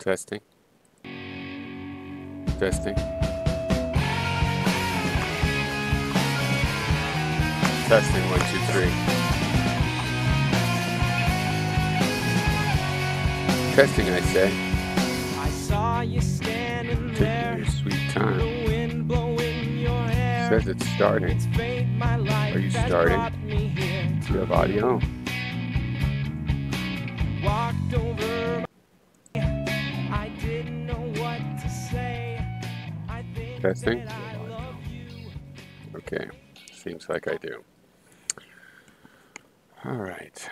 Testing. Testing. Testing, 1, 2, 3. Testing, I say. I saw you standing there. Taking your sweet time. The wind blowing your hair. Says it's starting. It's fate, my life. Are you that starting? brought me here. Do you have audio? Walked over. I didn't know what to say. I think Testing. that I love you. Okay. Seems like I do. All right.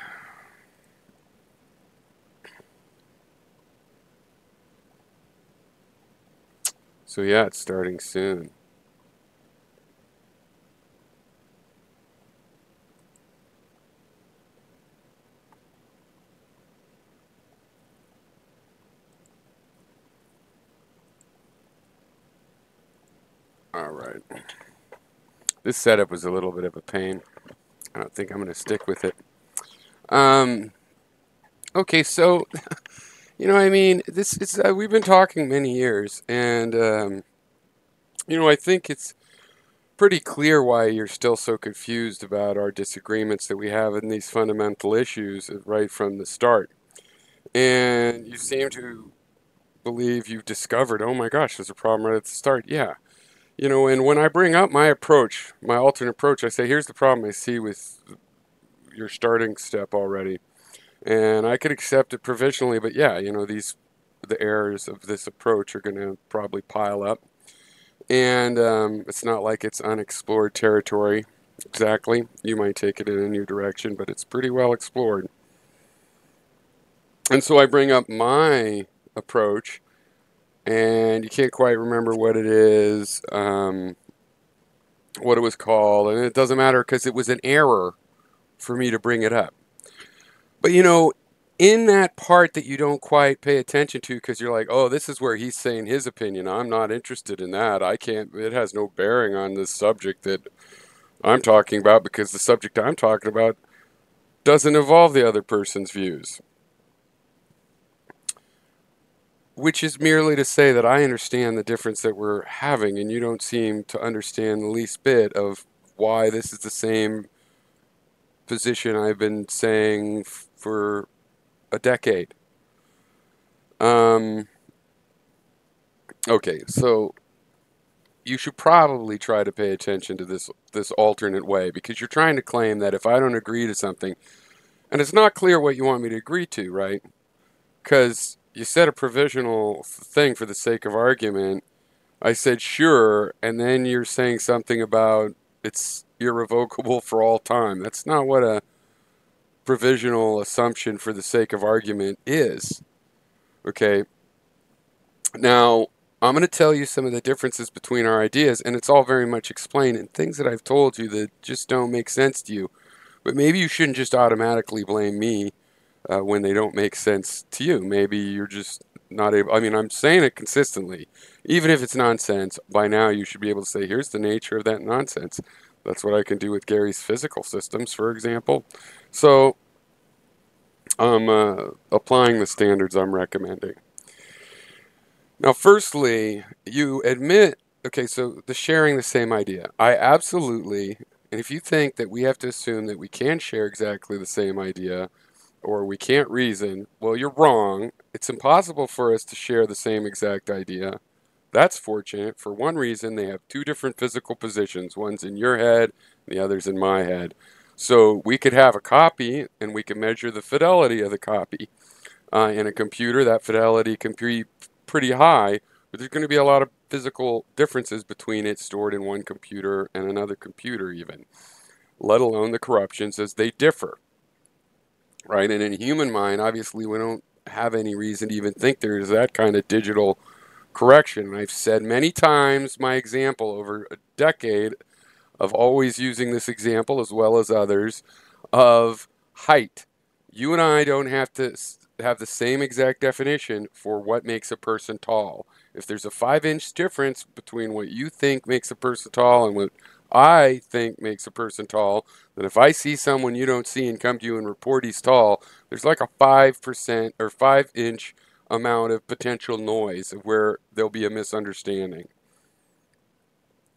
So yeah, it's starting soon. All right. This setup was a little bit of a pain. I don't think I'm going to stick with it. Okay, so I mean, this is we've been talking many years, and I think it's pretty clear why you're still so confused about our disagreements that we have in these fundamental issues right from the start. And you seem to believe you've discovered, oh my gosh, there's a problem right at the start. Yeah. And when I bring up my approach, my alternate approach, I say, here's the problem I see with your starting step already. And I could accept it provisionally, but yeah, the errors of this approach are going to probably pile up. And it's not like it's unexplored territory exactly. You might take it in a new direction, but it's pretty well explored. And so I bring up my approach, and you can't quite remember what it is, what it was called, and it doesn't matter because it was an error for me to bring it up. But in that part that you don't quite pay attention to because you're like, oh, this is where he's saying his opinion. I'm not interested in that. It has no bearing on this subject that I'm talking about because the subject I'm talking about doesn't involve the other person's views. Which is merely to say that I understand the difference that we're having, and you don't seem to understand the least bit of why this is the same position I've been saying for a decade. Okay, so you should probably try to pay attention to this alternate way, because you're trying to claim that if I don't agree to something, and it's not clear what you want me to agree to, right? Because you said a provisional thing for the sake of argument. I said sure, and then you're saying something about it's irrevocable for all time. That's not what a provisional assumption for the sake of argument is. Okay. Now, I'm going to tell you some of the differences between our ideas, and it's all very much explained in things that I've told you that just don't make sense to you. But maybe you shouldn't just automatically blame me when they don't make sense to you. Maybe you're just not able. I mean, I'm saying it consistently. Even if it's nonsense, by now you should be able to say, here's the nature of that nonsense. That's what I can do with Gary's physical systems, for example. So I'm applying the standards I'm recommending. Now, firstly, you admit, okay, so the sharing the same idea. I absolutely, and if you think that we have to assume that we can share exactly the same idea, or we can't reason, well, you're wrong. It's impossible for us to share the same exact idea. That's fortunate. For one reason, they have two different physical positions. One's in your head, the other's in my head. So we could have a copy, and we can measure the fidelity of the copy. In a computer, that fidelity can be pretty high, but there's going to be a lot of physical differences between it stored in one computer and another computer even, let alone the corruptions as they differ. Right? And in a human mind, obviously, we don't have any reason to even think there's that kind of digital correction. And I've said many times my example over a decade of always using this example as well as others of height. You and I don't have to have the same exact definition for what makes a person tall. If there's a 5-inch difference between what you think makes a person tall and what I think makes a person tall, then if I see someone you don't see and come to you and report he's tall, there's like a 5% or 5-inch amount of potential noise where there'll be a misunderstanding.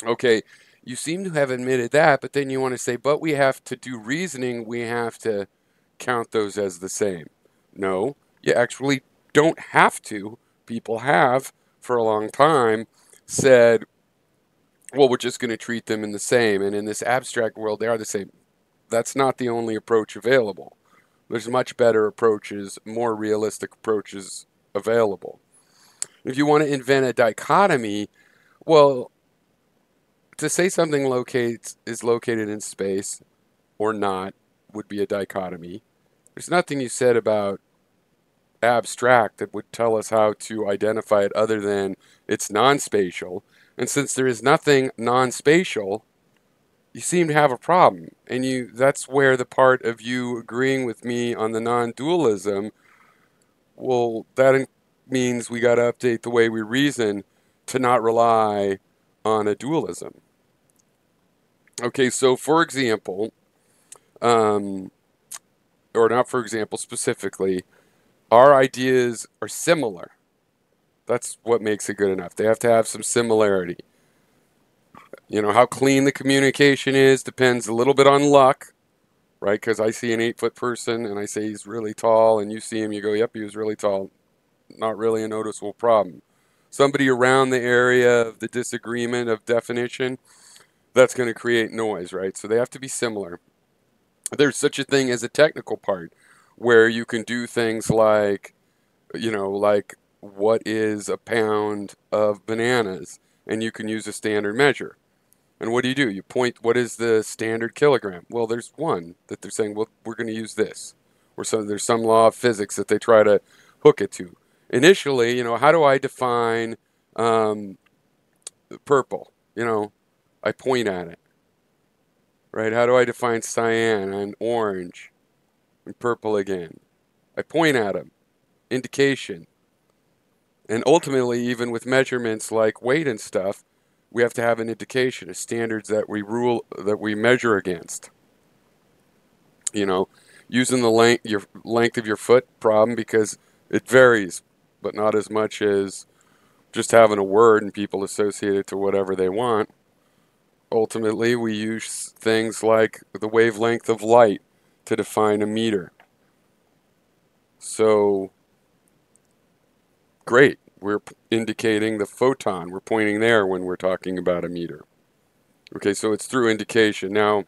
Okay, you seem to have admitted that, but then you want to say, but we have to do reasoning, we have to count those as the same. No, you actually don't have to. People have, for a long time, said, well, we're just going to treat them in the same. And in this abstract world, they are the same. That's not the only approach available. There's much better approaches, more realistic approaches available. If you want to invent a dichotomy, well, to say something is located in space or not would be a dichotomy. There's nothing you said about abstract that would tell us how to identify it other than it's non-spatial. And since there is nothing non-spatial, you seem to have a problem. And that's where the part of you agreeing with me on the non-dualism, well, that means we got to update the way we reason to not rely on a dualism. Okay, so for example, or not for example, specifically, our ideas are similar. That's what makes it good enough. They have to have some similarity. You know, how clean the communication is depends a little bit on luck, right? Because I see an 8-foot person and I say he's really tall, and you see him, you go, yep, he was really tall. Not really a noticeable problem. Somebody around the area of the disagreement of definition, that's going to create noise, right? So they have to be similar. There's such a thing as a technical part where you can do things like, like what is a pound of bananas, and you can use a standard measure. And what do? You point, what is the standard kilogram? Well, there's one that they're saying, well, we're going to use this. Or so there's some law of physics that they try to hook it to. Initially, how do I define purple? I point at it, right? How do I define cyan and orange and purple again? I point at them. Indication. And ultimately, even with measurements like weight and stuff, we have to have an indication, a standards that we measure against. Using your length of your foot problem, because it varies, but not as much as just having a word and people associate it to whatever they want. Ultimately, we use things like the wavelength of light to define a meter. So, great. We're indicating the photon. We're pointing there when we're talking about a meter. Okay, so it's through indication. Now,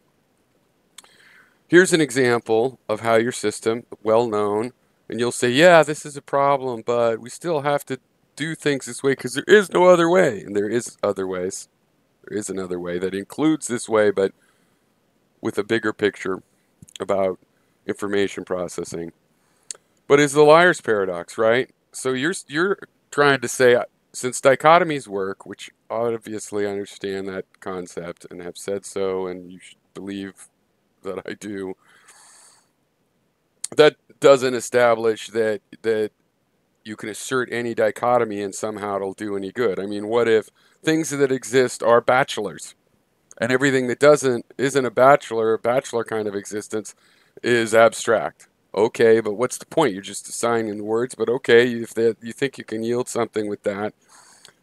here's an example of how your system, well known, and you'll say, yeah, this is a problem, but we still have to do things this way because there is no other way. And there is other ways. There is another way that includes this way, but with a bigger picture about information processing. But it's the liar's paradox, right? So you're trying to say, since dichotomies work, which obviously I understand that concept and have said so, and you should believe that I do, that doesn't establish that you can assert any dichotomy and somehow it'll do any good. I mean, what if things that exist are bachelors, and everything that isn't a bachelor kind of existence is abstract? Okay, but what's the point? You're just assigning the words, but okay, you think you can yield something with that.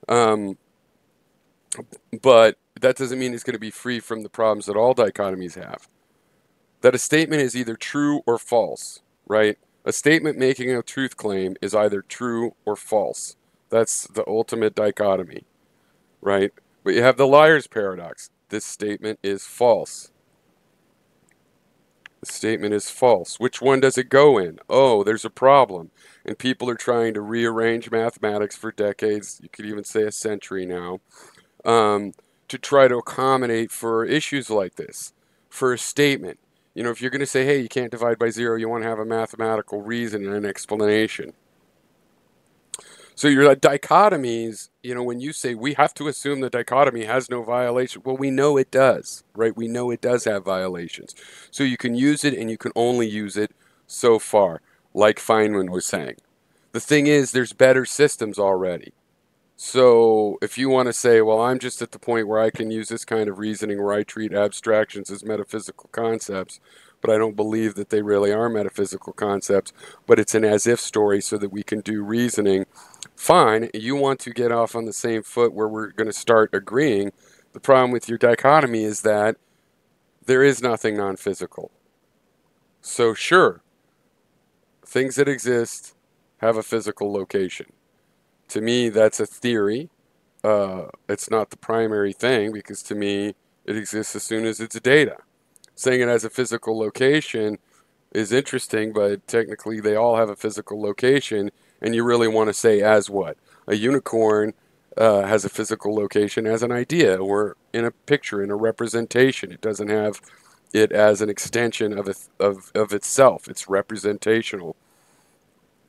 But that doesn't mean it's going to be free from the problems that all dichotomies have. That a statement is either true or false, right? A statement making a truth claim is either true or false. That's the ultimate dichotomy, right? But you have the liar's paradox. This statement is false. The statement is false. Which one does it go in? Oh, there's a problem. And people are trying to rearrange mathematics for decades, you could even say a century now, to try to accommodate for issues like this. For a statement, if you're going to say, hey, you can't divide by zero, you want to have a mathematical reason and an explanation. So your dichotomies, when you say we have to assume the dichotomy has no violation, well, we know it does, right? We know it does have violations. So you can use it and you can only use it so far, like Feynman was saying. The thing is, there's better systems already. So if you want to say, well, I'm just at the point where I can use this kind of reasoning where I treat abstractions as metaphysical concepts, but I don't believe that they really are metaphysical concepts, but it's an as-if story so that we can do reasoning. Fine, you want to get off on the same foot where we're going to start agreeing. The problem with your dichotomy is that there is nothing non-physical. So sure, things that exist have a physical location. To me, that's a theory. It's not the primary thing because to me, it exists as soon as it's data. Saying it has a physical location is interesting, but technically they all have a physical location, and you really want to say as what? A unicorn has a physical location as an idea or in a picture, in a representation. It doesn't have it as an extension of itself. It's representational.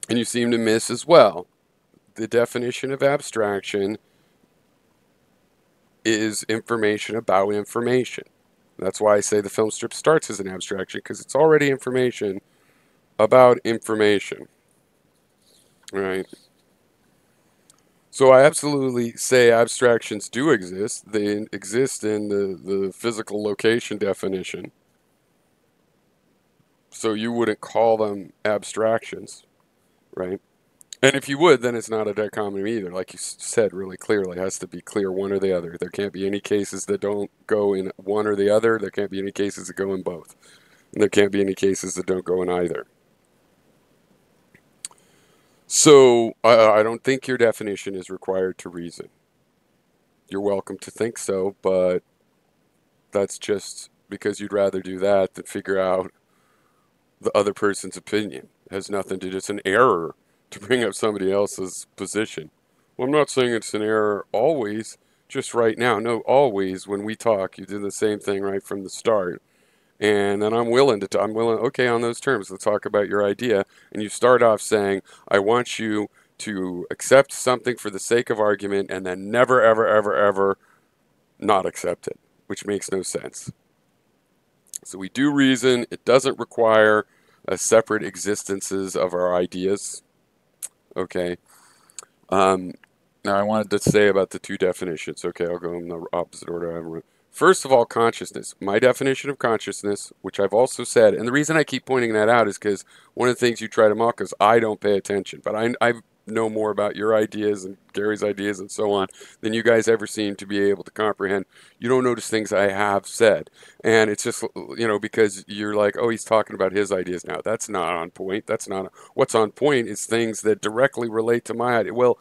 And you seem to miss as well the definition of abstraction is information about information. That's why I say the film strip starts as an abstraction, because it's already information about information. Right? So I absolutely say abstractions do exist. They exist in the physical location definition. So you wouldn't call them abstractions, right? And if you would, then it's not a dichotomy either. Like you said really clearly, it has to be clear one or the other. There can't be any cases that don't go in one or the other. There can't be any cases that go in both. And there can't be any cases that don't go in either. So I don't think your definition is required to reason. You're welcome to think so, but that's just because you'd rather do that than figure out the other person's opinion. It has nothing to do. It's an error to bring up somebody else's position. Well, I'm not saying it's an error always, just right now. No, always when we talk, you do the same thing right from the start. And then I'm willing to, okay, on those terms, let's talk about your idea. And you start off saying, I want you to accept something for the sake of argument and then never, ever, ever, ever not accept it, which makes no sense. So we do reason. It doesn't require separate existences of our ideas. Okay. Now I wanted to say about the two definitions. Okay, I'll go in the opposite order. First of all, consciousness. My definition of consciousness, which I've also said, and the reason I keep pointing that out is because one of the things you try to mock is I don't pay attention, but I know more about your ideas and Gary's ideas and so on than you guys ever seem to be able to comprehend. You don't notice things I have said, and it's just, because you're like, oh, he's talking about his ideas now. That's not on point. That's not what's on point is things that directly relate to my idea. Well,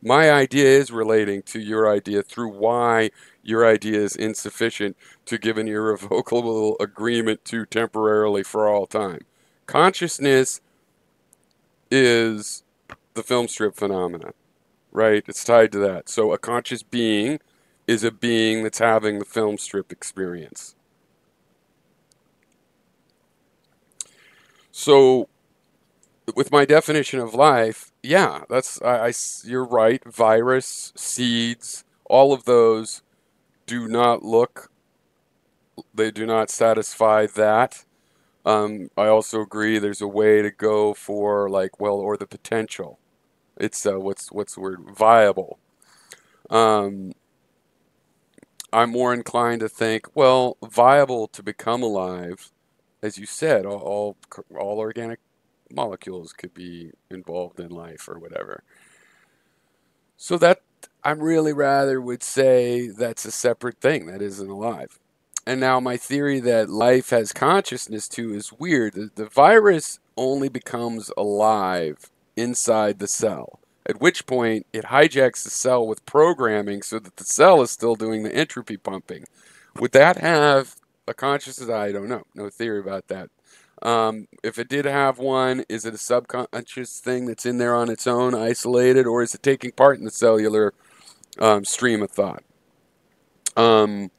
my idea is relating to your idea through why your idea is insufficient to give an irrevocable agreement to temporarily for all time. Consciousness is the film strip phenomena, right? It's tied to that. So a conscious being is a being that's having the film strip experience. So with my definition of life, yeah, you're right. Virus, seeds, all of those do not they do not satisfy that. I also agree there's a way to go for or the potential. It's what's the word? Viable. I'm more inclined to think, well, viable to become alive, as you said, all organic molecules could be involved in life or whatever. So that I'm really rather would say that's a separate thing that isn't alive. And now my theory that life has consciousness too is weird. The virus only becomes alive inside the cell, at which point it hijacks the cell with programming so that the cell is still doing the entropy pumping. Would that have a consciousness? I don't know. No theory about that. If it did have one, is it a subconscious thing that's in there on its own, isolated, or is it taking part in the cellular stream of thought? Of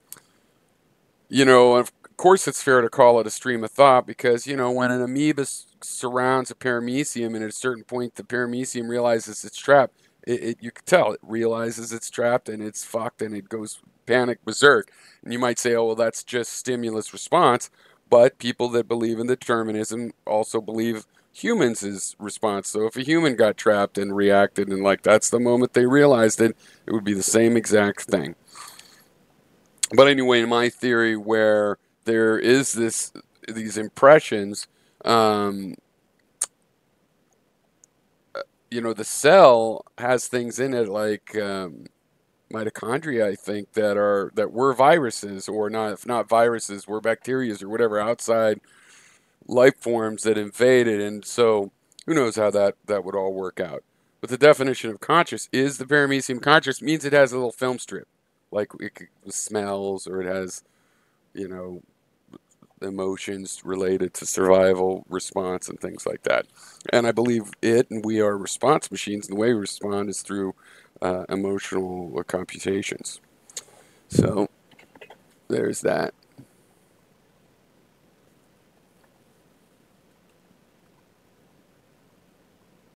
course it's fair to call it a stream of thought because, when an amoeba surrounds a paramecium and at a certain point the paramecium realizes it's trapped, you can tell it realizes it's trapped and it's fucked and it goes panic berserk. And you might say, oh, well, that's just stimulus response. But people that believe in determinism also believe humans' response. So if a human got trapped and reacted and that's the moment they realized it, it would be the same exact thing. But anyway, in my theory, where there is this these impressions, um, the cell has things in it like mitochondria, I think, that were viruses, or not, if not viruses, were bacteria or whatever outside life forms that invaded. And so who knows how that would all work out. But the definition of conscious is the paramecium conscious means it has a little film strip, like it smells, or it has, you know, emotions related to survival response and things like that. And I believe it and we are response machines, and the way we respond is through emotional computations. So there's that.